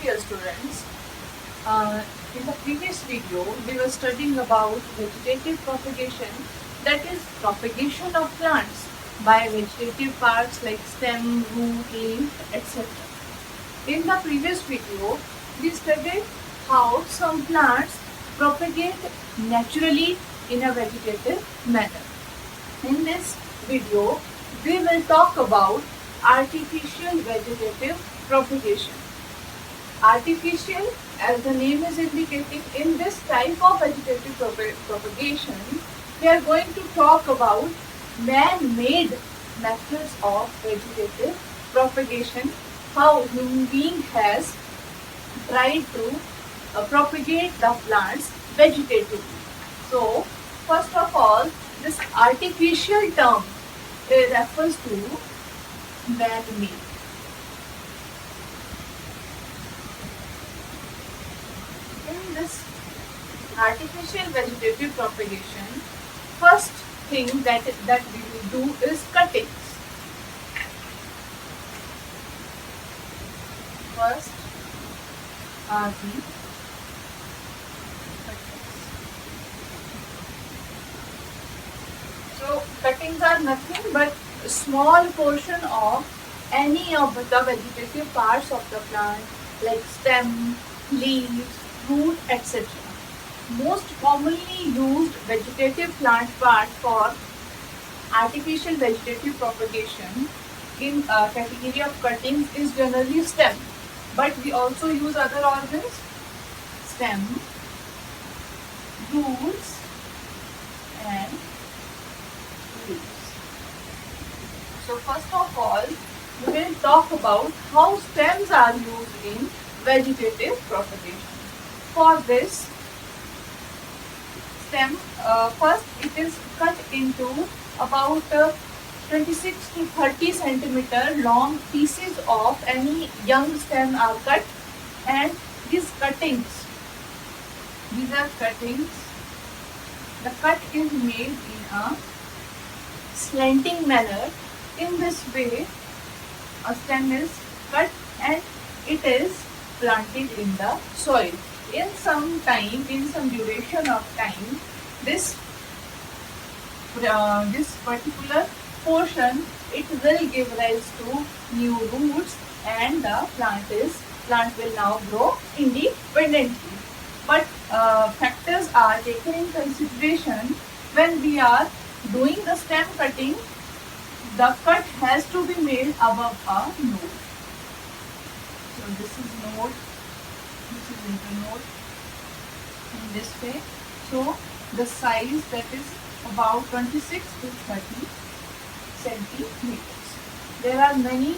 dear students. In the previous video, we were studying about vegetative propagation, that is propagation of plants by vegetative parts like stem, root, leaf, etc. In the previous video, we studied how some plants propagate naturally in a vegetative manner. In this video, we will talk about artificial vegetative propagation. Artificial, as the name is indicating, in this type of vegetative propagation, we are going to talk about man-made methods of vegetative propagation, how human being has tried to propagate the plants vegetatively. So, first of all, this artificial term refers to man-made. In this artificial vegetative propagation, first thing that we will do is cuttings. First are the cuttings. So cuttings are nothing but a small portion of any of the vegetative parts of the plant like stem, leaves, root, etc. Most commonly used vegetative plant part for artificial vegetative propagation in category of cuttings is generally stem, but we also use other organs, stem, roots and leaves. So first of all, we will talk about how stems are used in vegetative propagation. For this stem, first it is cut into about 26 to 30 centimeter long pieces of any young stem are cut, and these are cuttings, the cut is made in a slanting manner. In this way, a stem is cut and it is planted in the soil. In some duration of time, this particular portion, it will give rise to new roots, and the plant will now grow independently. But factors are taken in consideration when we are doing the stem cutting. The cut has to be made above a node. So this is node, this is internode, in this way. So the size, that is about 26 to 30 centimeters. There are many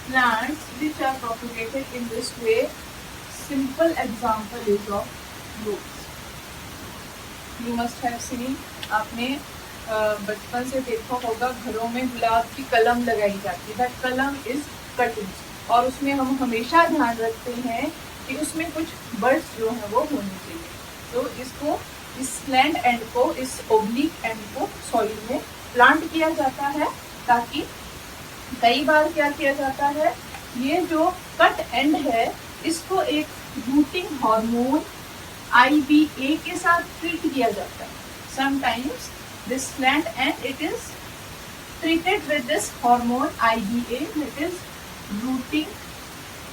plants which are propagated in this way. Simple example is of roots. You must have seen, आपने बचपन से देखा होगा घरों में गुलाब की कलम लगाई जाती है. दैट कलम इज कटिंग्स, और उसमें हम हमेशा ध्यान रखते हैं कि उसमें कुछ बर्ड्स जो है वो होने चाहिए. तो इसको, इस स्लैंट एंड को, इस ओब्लिक एंड को सॉइल में प्लांट किया जाता है, ताकि कई बार क्या किया जाता है, ये जो कट एंड है इसको एक रूटिंग हार्मोन IBA के साथ ट्रीट किया जाता है. Sometimes this slant end, it is treated with this hormone IBA, that is rooting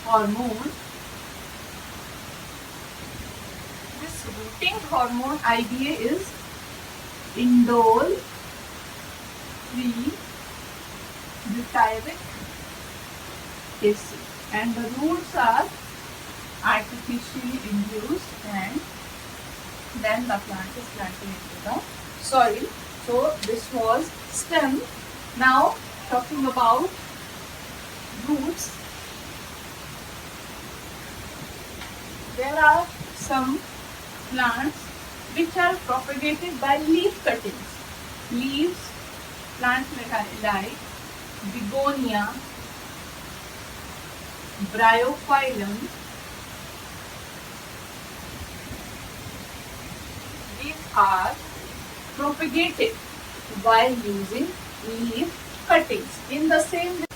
hormone. This rooting hormone IBA is indole 3-butyric acid, and the roots are artificially induced, and then the plant is planted into the soil. So this was stem. Now talking about roots, there are some plants which are propagated by leaf cuttings. Leaves, plants like begonia, bryophyllum. These are propagated while using leaf cuttings. In the same way,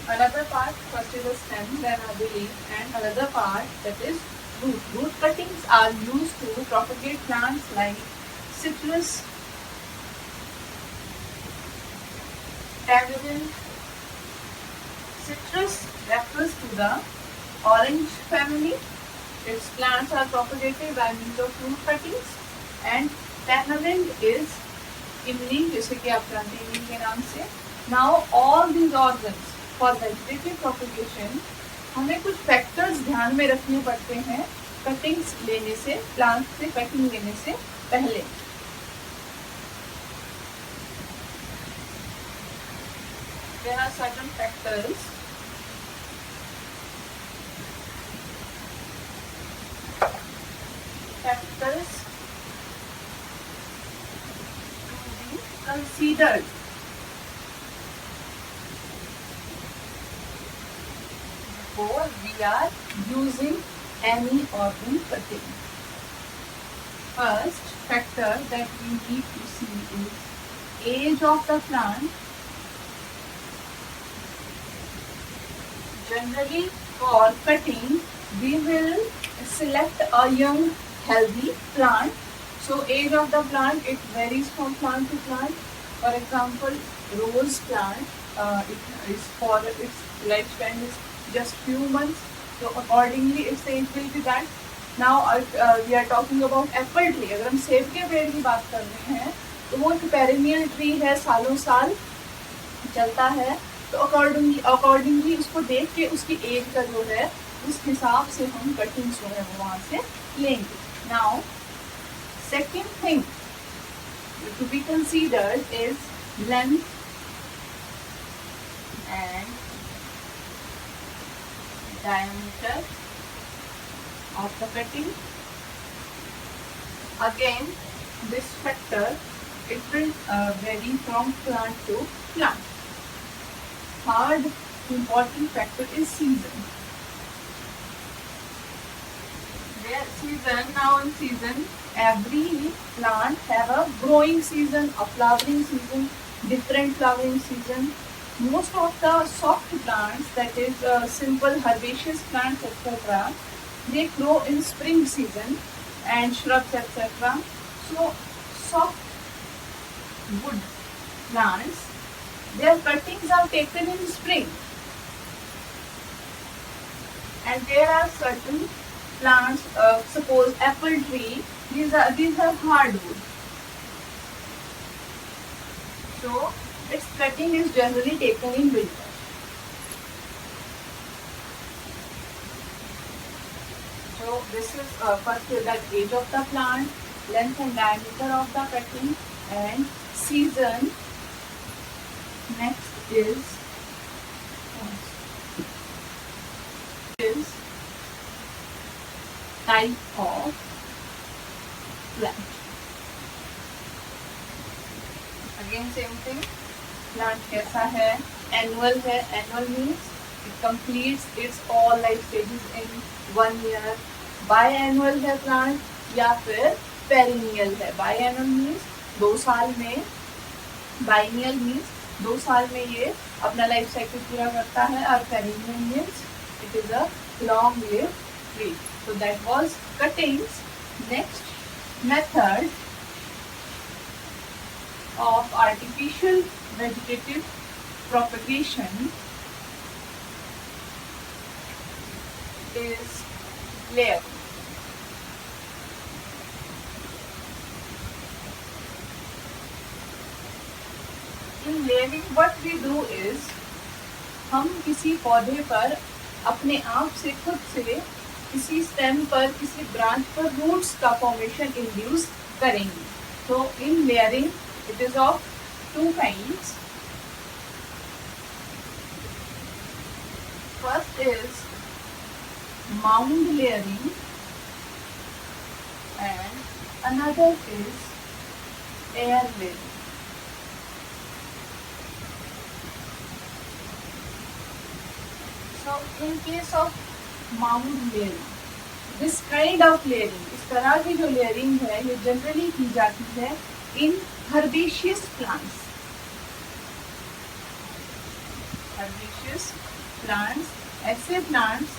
Another part, first is a stem, then a leaf, and another part that is root. Root cuttings are used to propagate plants like citrus, tamarind. Citrus refers to the orange family. Its plants are propagated by means of root cuttings, and tamarind is इमली, जैसे कि आप जानते हैं इमली के नाम से. Now all these organs for vegetative propagation हमें कुछ फैक्टर्स ध्यान में रखने पड़ते हैं कटिंग्स लेने से, प्लांट से कटिंग लेने से पहले. There are certain factors to be considered before we are using any organ cutting. First factor that we need to see is age of the plant. Generally, for cutting, we will select a young, healthy plant. So, age of the plant, it varies from plant to plant. For example, rose plant, its lifespan is just few months. So, accordingly, its age will be that. Now, we are talking about apple tree. अगर हम सेब के पेड़ की बात कर रहे हैं, तो वो एक पेरेनियल ट्री है, सालों साल चलता है. तो अकॉर्डिंगली उसको देख के उसकी एज का जो है उस हिसाब से हम कटिंग्स जो है वो वहाँ से लेंगे. Now second thing to be considered is length and diameter of the cutting. Again, this factor it will vary from plant to plant. Third important factor is season. Now in season, every plant have a growing season, a flowering season, different flowering season. Most of the soft plants, that is simple herbaceous plants, etc., they grow in spring season, and shrubs, etc. So soft wood plants, their cuttings are taken in spring, and there are certain plants, suppose apple tree, these are hardwood. So its cutting is generally taken in winter. So this is first the age of the plant, length and diameter of the cutting, and season. Next is type of plant. Again same thing. Plant कैसा है? Annual है. Annual means it completes its all life stages in 1 year. Biannual है plant या फिर perennial है. Biannual means 2 साल में. Biennial means 2 साल में ये अपना लाइफ साइकिल पूरा करता है. और perennial means it is a long lived tree. So that was cuttings. Next method of artificial vegetative propagation is layering. In layering, what we do is हम किसी पौधे पर अपने आप से खुद से किसी स्टेम पर, किसी ब्रांच पर रूट्स का फॉर्मेशन इंड्यूस करेंगे. तो इन layering it is of 2 kinds. First is mound layering and another is air layering. So in case of mound layering, this kind of layering, इस तरह की जो layering है ये generally की जाती है in herbaceous plants. Herbaceous plants, ऐसे प्लांट्स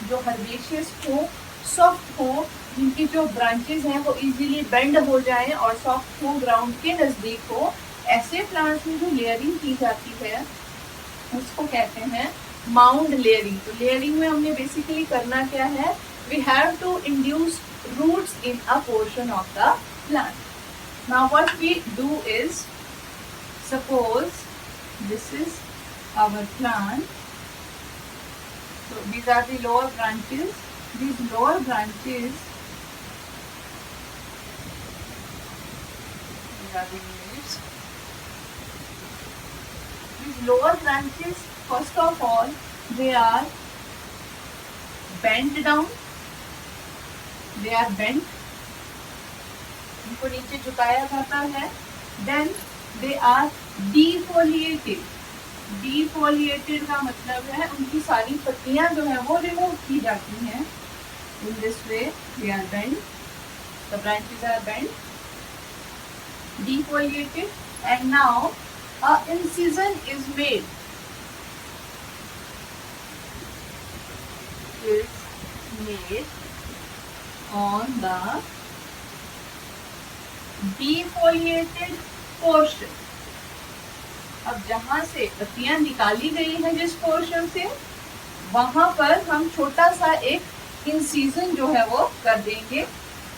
जो हर्बेशियस हो, सॉफ्ट हो, जिनकी जो ब्रांचेस हैं वो इजीली बेंड हो जाए और सॉफ्ट हो, ग्राउंड के नजदीक हो, ऐसे प्लांट्स में जो लेयरिंग की जाती है उसको कहते हैं माउंड लेयरिंग। तो लेयरिंग में हमने बेसिकली करना क्या है, we have to induce roots in a portion of the plant. Now what we do is, suppose this is our plant, so these are the lower branches, these lower branches, these are the leaves, these lower branches first of all they are bent down, they are bent, इनको नीचे झुकाया जाता है, then they are defoliated, डिफोलिएटेड का मतलब है उनकी सारी पत्तियां जो है वो रिमूव की जाती हैं। In this way they are bend, the branches are bend, defoliated, and now a incision is made, on the defoliated portion। अब जहां से पत्तियां निकाली गई है जिस पोर्शन से, वहां पर हम छोटा सा एक इंसिजन जो है वो कर देंगे,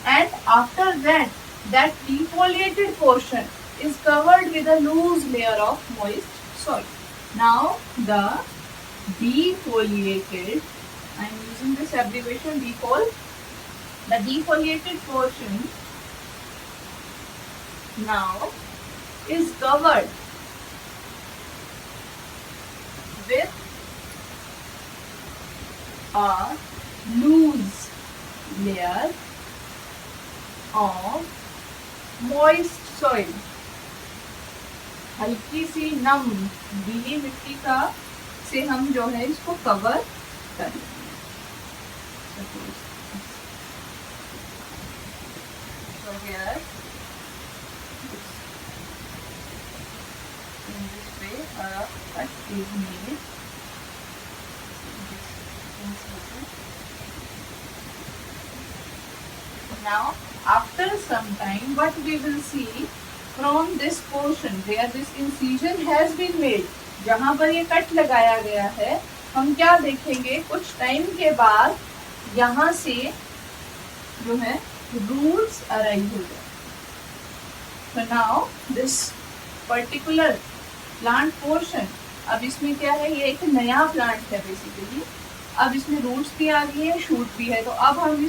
and after that defoliated portion is covered with a loose layer of moist soil. Now the defoliated, I am using this abbreviation defol, the defoliated portion now is covered with a loose layer of moist soil, हल्की सी नम गीली मिट्टी का से हम जो है इसको cover करेंगे। So here in this way a cut is made. Now after some time what we will see from this portion where this incision has been made, जहाँ पर ये कट लगाया गया है, हम क्या देखेंगे, कुछ टाइम के बाद यहाँ से जो है रूट्स अराइव हो जाए। So now this particular plant portion, अब इसमें क्या है, ये एक नया प्लांट है बेसिकली, अब इसमें रूट्स भी आ गई है, शूट भी है, तो अब हम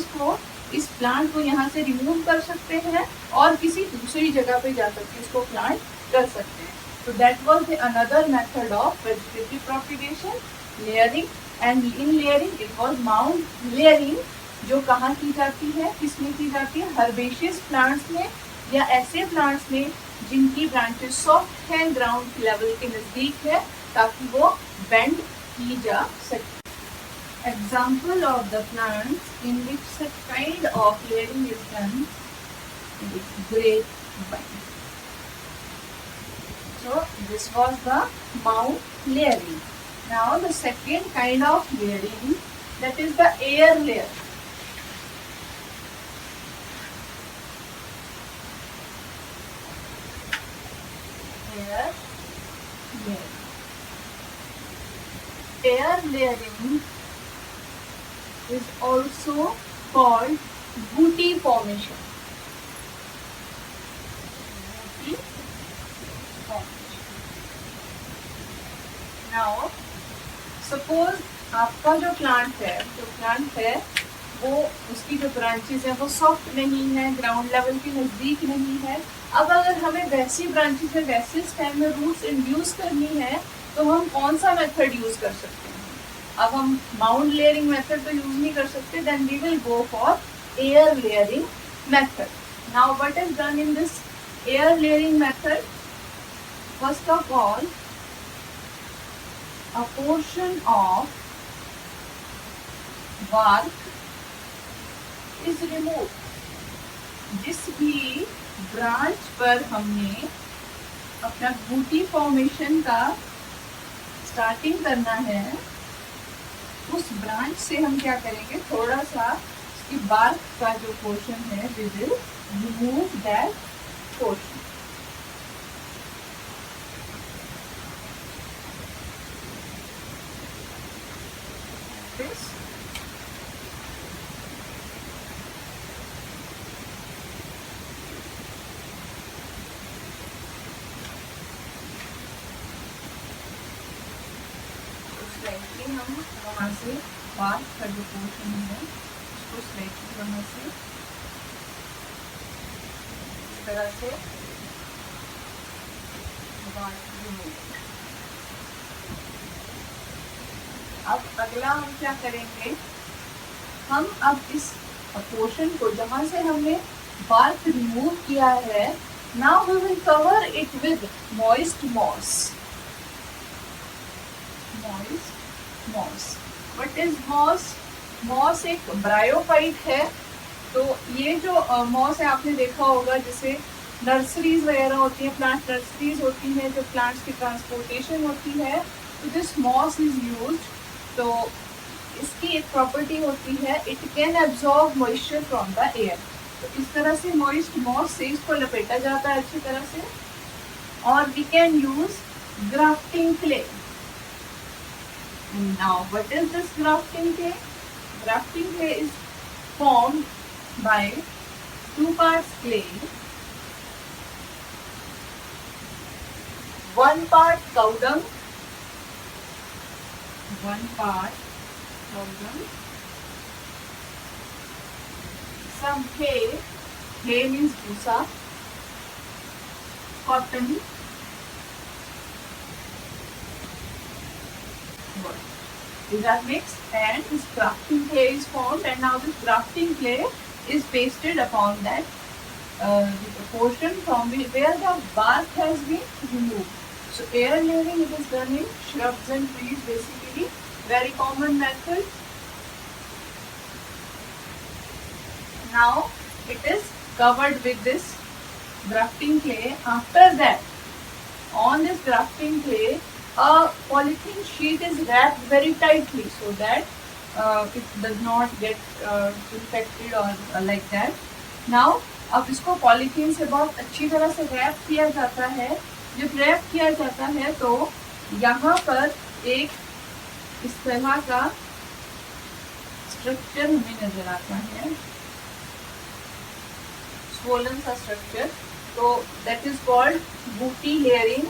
इस प्लांट को यहाँ से रिमूव कर सकते हैं और किसी दूसरी जगह पे जा करके इसको प्लांट कर सकते हैं। तो that was the another method of vegetative propagation, layering, and in layering it was mound layering, जो कहाँ की जाती है, किसमें की जाती है, हर्बेशियस प्लांट्स में या ऐसे प्लांट्स में जिनकी ब्रांचेस सॉफ्ट हैं, ग्राउंड लेवल के नजदीक है, ताकि वो बेंड की जा सके। Example of the plants in which such kind of layering is done is grapevine. So this was the mound layering. Now the second kind of layering, that is the air layer. Air layering. Air layering is also called booty formation. Booty formation. Now, suppose आपका जो plant है वो उसकी जो branches है वो soft नहीं है, ग्राउंड लेवल के नजदीक नहीं है। अब अगर हमें वैसी ब्रांचेस में वैसे स्टेम में रूट्स इंड्यूस करनी है तो हम कौन सा मेथड यूज कर सकते हैं? अब हम माउंड लेयरिंग मेथड तो यूज नहीं कर सकते, then we will go for air layering method. Now what is done in this air layering method? First of all a portion of bark is removed. जिस भी ब्रांच पर हमने अपना बूटी फॉर्मेशन का स्टार्टिंग करना है उस ब्रांच से हम क्या करेंगे, थोड़ा सा इसकी बार्क का जो पोर्शन है, we will remove that portion. This slightly हम वहाँ से बार्क का जो पोर्शन है उसको स्लाइटली वहाँ से इस तरह से अब अगला हम क्या करेंगे, हम अब इस पोर्शन को जहाँ से हमने बार्क रिमूव किया है, now we will cover it with moist moss. Moss, what is moss? Moss एक ब्रायोफाइट है। तो ये जो मॉस है आपने देखा होगा, जैसे नर्सरीज वगैरह होती है, प्लांट नर्सरीज होती हैं, जो प्लांट्स की ट्रांसपोर्टेशन होती है, तो दिस मॉस इज यूज्ड। तो इसकी एक प्रॉपर्टी होती है, it can absorb moisture from the air. तो इस तरह से मॉइस्ट मॉस से इसको लपेटा जाता है अच्छी तरह से। और we can use grafting clay. Now, what is this grafting clay? Grafting clay is formed by 2 parts clay, 1 part cow dung, 1 part cow dung, some hay, hay means bhusa, cotton, these are mixed and this grafting clay is formed, and now this grafting clay is pasted upon that portion from where the bark has been removed. So air layering, it is done in shrubs and trees, basically very common method. Now it is covered with this grafting clay. After that, on this grafting clay, a polythene sheet is wrapped very tightly so that it does not get infected or like that. Now, अब इसको polythene से बहुत अच्छी तरह से rap किया जाता है। जब रैप किया जाता है तो यहाँ पर एक इस तरह का स्ट्रक्चर हमें नजर आता है, स्वोलन सा स्ट्रक्चर। तो दैट इज कॉल्ड बूटी लेयरिंग।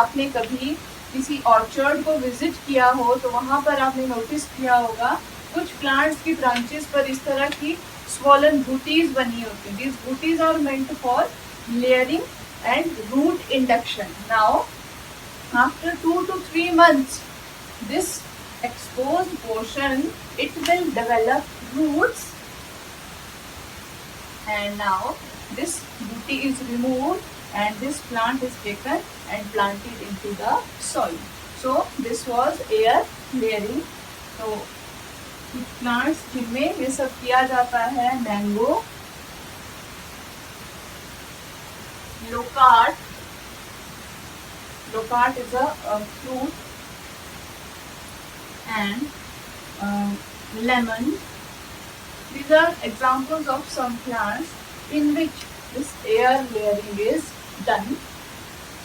आपने कभी किसी ऑर्चर्ड को विजिट किया हो तो वहां पर आपने नोटिस किया होगा, कुछ प्लांट्स की ब्रांचेस पर इस तरह की स्वॉलन बूटीज बनी होती हैं। This booties are meant for layering and root induction. Now after 2 to 3 months, this exposed portion, it will develop roots, and now this booty is removed and this plant is taken and planted into the soil. So this was air layering. तो कुछ plants जिनमें ये सब किया जाता है, mango, low-carb, low-carb is a fruit, and lemon. These are examples of some plants in which this air layering is done.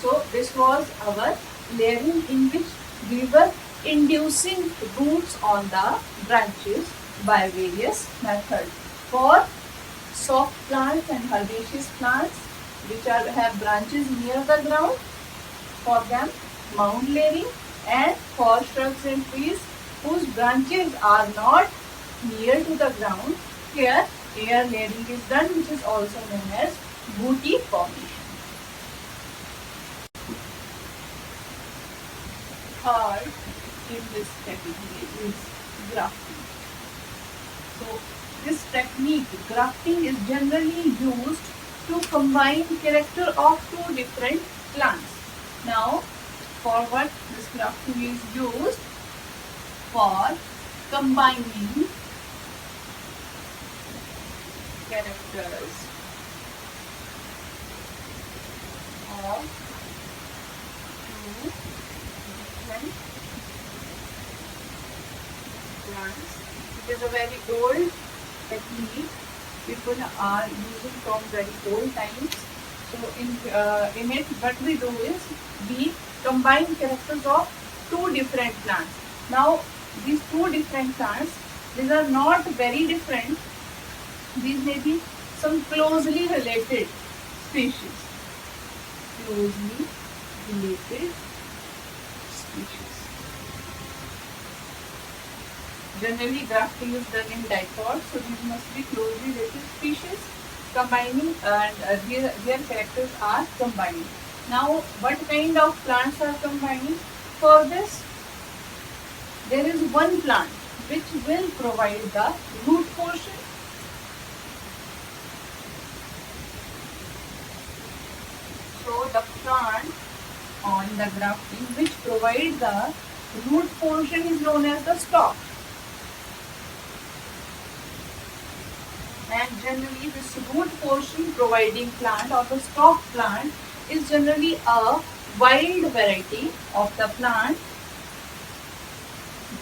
So this was our layering in which we were inducing roots on the branches by various methods. For soft plants and herbaceous plants which have branches near the ground, for them mound layering, and for shrubs and trees whose branches are not near to the ground, here air layering is done, which is also known as booty formation. Third in this category is grafting. So this technique, grafting, is generally used to combine character of 2 different plants. Now, for what this grafting is used? For combining characters of 2 different plants. plants. It is a very old technique people are using from very old times. So in it, what we do is we combine characters of two different plants. Now these two different plants, these are not very different. These may be some closely related species. Closely related species. Generally, grafting is done in dicots, so these must be closely related species. Combining and their characters are combined. Now, what kind of plants are combining? For this, there is one plant which will provide the root portion. So the plant on the grafting which provides the root portion is known as the stalk. And generally this root portion providing plant or the stalk plant is generally a wild variety of the plant.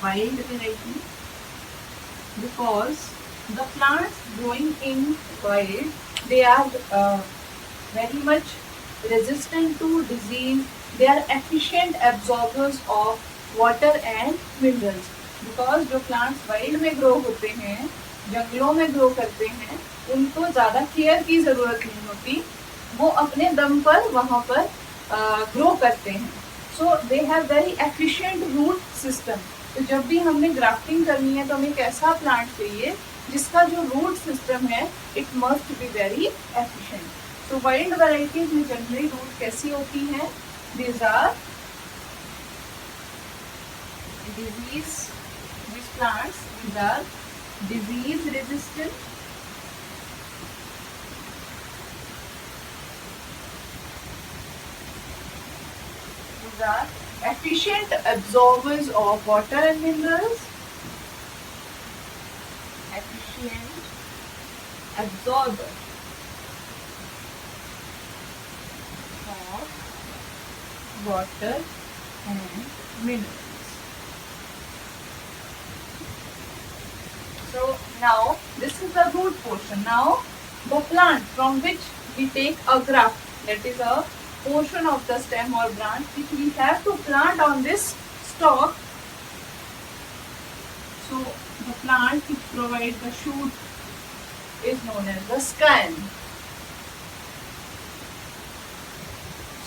Wild variety because the plants growing in wild, they are very much resistant to disease. They are efficient absorbers of water and minerals. Because जो plants wild में grow होते हैं, जंगलों में grow करते हैं, उनको ज़्यादा केयर की ज़रूरत नहीं होती, वो अपने दम पर वहाँ पर ग्रो करते हैं. So they have very efficient root system. तो जब भी हमने ग्राफ्टिंग करनी है तो हमें एक ऐसा प्लांट चाहिए जिसका जो रूट सिस्टम है it must be very efficient. So wild varieties में जनरली रूट कैसी होती हैं? These are these plants, these are disease resistant, these are efficient absorbers of water and minerals, efficient absorber of water and minerals. So now this is the root portion. Now the plant from which we take a graft, that is a portion of the stem or branch which we have to plant on this stalk. So the plant which provides the shoot is known as the scion.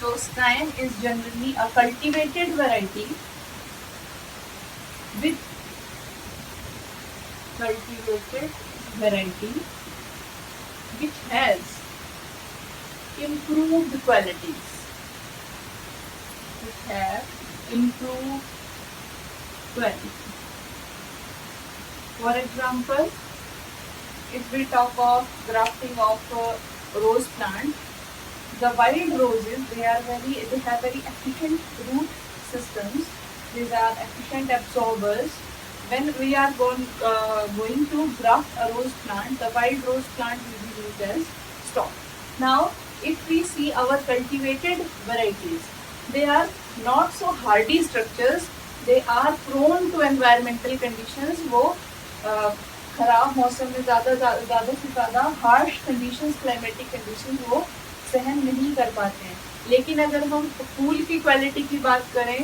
So scion is generally a cultivated variety with which has improved qualities. Which have improved quality. For example, if we talk of grafting of rose plant, the wild roses they have very efficient root systems. These are efficient absorbers. When we are going to graft a rose plant, the wild rose plant will be used as stock. Now, if we see our cultivated varieties, they are not so hardy structures. They are prone to environmental conditions. वो खराब मौसम में ज़्यादा से ज़्यादा harsh conditions, climatic conditions वो सहन नहीं कर पाते हैं. लेकिन अगर हम फूल की क्वालिटी की बात करें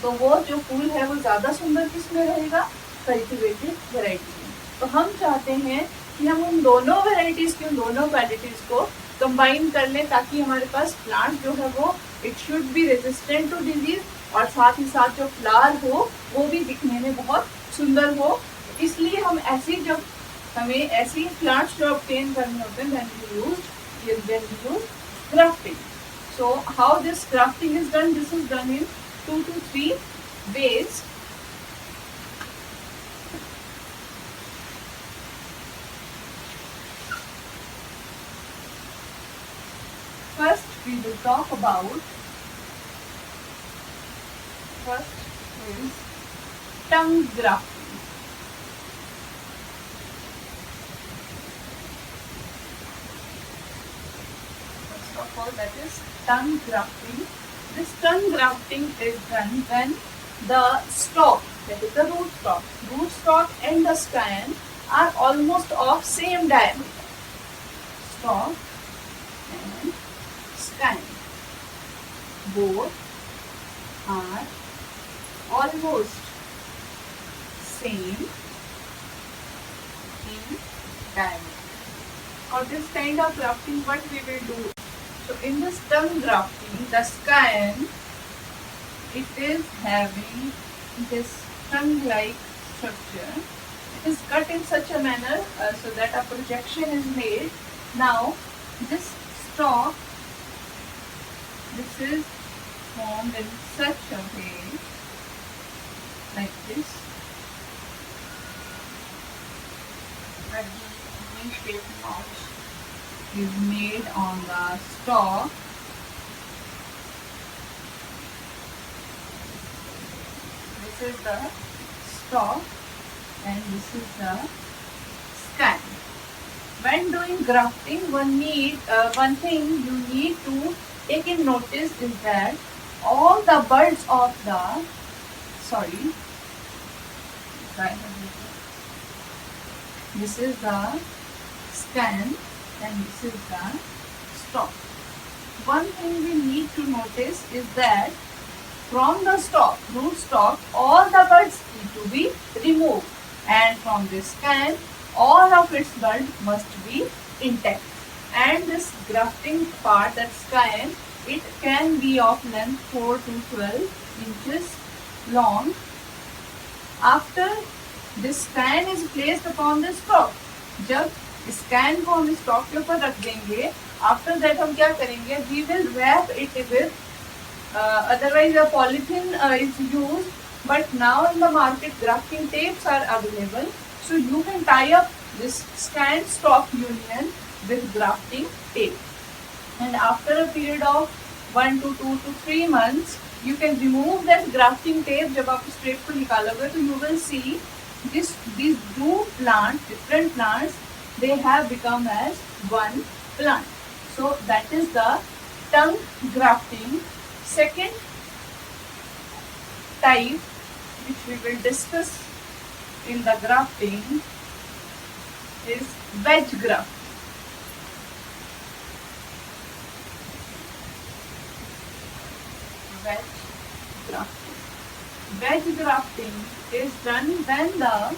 तो वो जो फूल है वो ज़्यादा सुंदर किसमें रहेगा? कल्टिवेटेड वैरायटी में. तो हम चाहते हैं कि हम उन दोनों वैरायटीज़ की उन दोनों क्वालिटीज़ को कंबाइन कर लें ताकि हमारे पास प्लांट जो है वो it should be resistant to disease और साथ ही साथ जो फ्लावर हो वो भी दिखने में बहुत सुंदर हो. इसलिए हम जब हमें ऐसी प्लांट्स जो ऑब्टेन करने होते हैं then we use grafting. So how this grafting is done? This is done in 2 to 3 ways. First, we will talk about tongue grafting. First of all, that is tongue grafting. This tongue grafting is done when the stalk that is the rootstock. Rootstock and the scion are almost of same diameter. Stalk and scion both are almost same in diameter. For this kind of grafting, what we will do? So in this tongue grafting, the scion, it is having this tongue-like structure. It is cut in such a manner so that a projection is made. Now this stalk, this is formed in such a way, like this. A V-shaped notch is made on the stalk. This is the stalk and this is the scion. When doing grafting, one thing you need to take in notice is that all the buds of the this is the scion and this is the stalk. One thing we need to notice is that from the stalk, rootstock, all the buds need to be removed, and from this scion, all of its bud must be intact. And this grafting part, that scion, it can be of length 4 to 12 inches long. After this scion is placed upon the stalk, जब scion को हम stalk के ऊपर रख देंगे, after that हम क्या करेंगे? We will wrap it with otherwise a polythene is used, but now in the market grafting tapes are available, so you can tie up this scion stalk union with grafting tape, and after a period of 1 to 2 to 3 months you can remove that grafting tape. जब आप straight को निकालोगे तो you will see these two plants, different plants, they have become as one plant. So that is the tongue grafting. Second type which we will discuss in the grafting is wedge grafting. Wedge grafting. Wedge grafting is done when the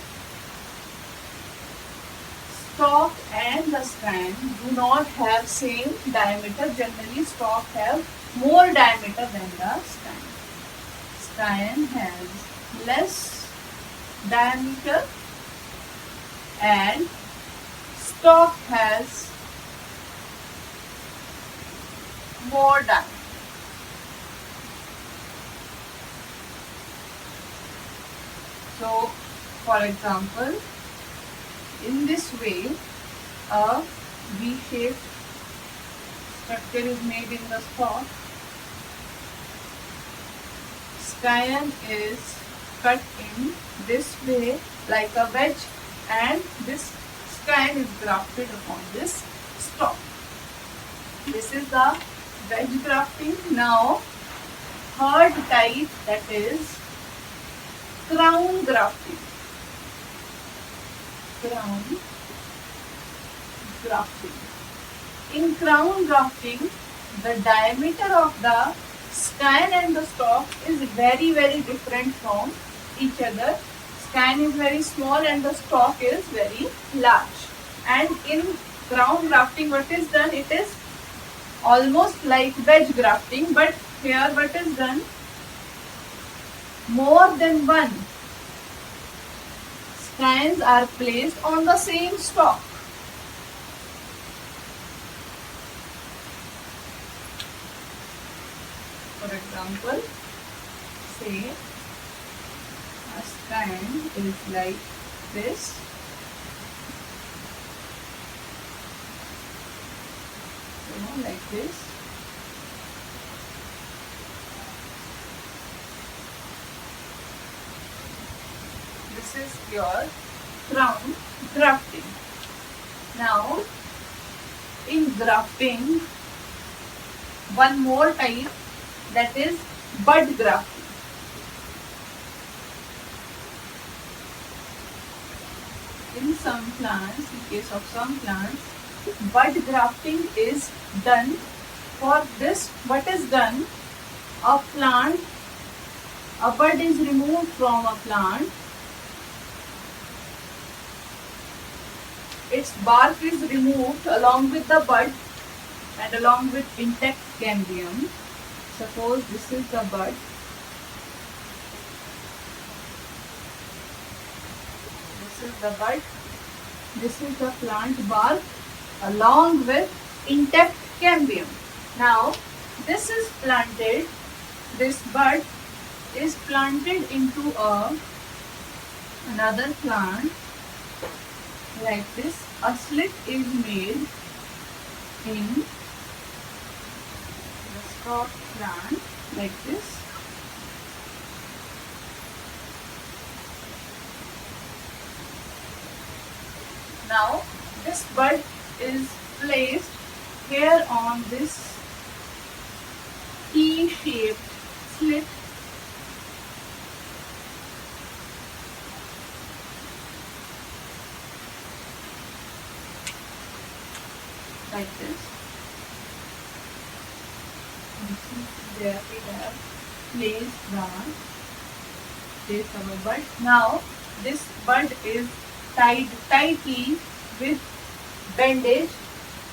stalk and the scion do not have same diameter. Generally, stalk have more diameter than the scion. Scion has less diameter and stalk has more diameter. So, for example, in this way, a V-shaped structure is made in the stalk. Scion is cut in this way like a wedge, and this scion is grafted upon this stalk. This is the wedge grafting. Now, third type, that is crown grafting. Crown grafting. In crown grafting, the diameter of the scion and the stalk is very, very different from each other. Scion is very small and the stalk is very large. And in crown grafting, what is done? It is almost like wedge grafting, but here what is done? More than one scions are placed on the same stalk. For example, say a scion is like this. Like this. This is your crown grafting. Now, in grafting, one more type, that is bud grafting. in some plants, in case of some plants, bud grafting is done. For this, what is done? A plant, a bud is removed from a plant. Its bark is removed along with the bud and along with intact cambium. Suppose this is the bud. This is the bud. This is the plant bark along with intact cambium. Now, this is planted, this bud is planted into another plant like this. A slit is made in the stalk plant like this. Now, this bud is placed here on this T-shaped slit. Like this. There we have placed our bud. Now, this bud is tied tightly with bandage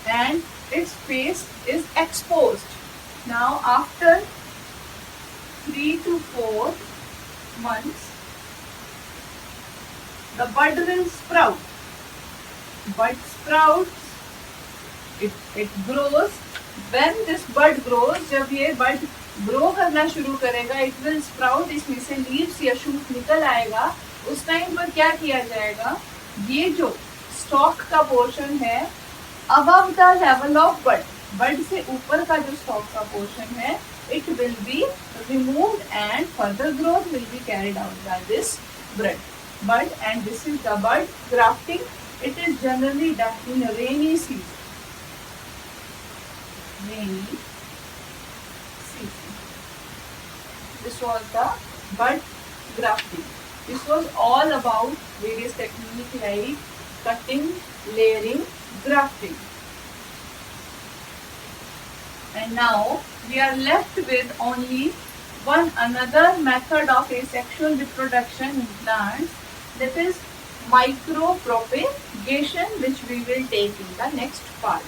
and its face is exposed. Now, after 3 to 4 months, the bud will sprout. Bud sprouts, it grows. When this bud grows, जब ये bud grow करना शुरू करेगा, it will sprout, इसमें से leaves या shoot निकल आएगा. उस टाइम पर क्या किया जाएगा? ये जो stalk का portion है, above the level of bud से ऊपर का जो stalk का portion है, it will be removed and further growth will be carried out by this bud, and this is the bud grafting. It is generally done in a rainy season. This was the bud grafting. This was all about various techniques like cutting, layering, grafting. And now we are left with only another method of asexual reproduction in plants, that is micropropagation, which we will take in the next part.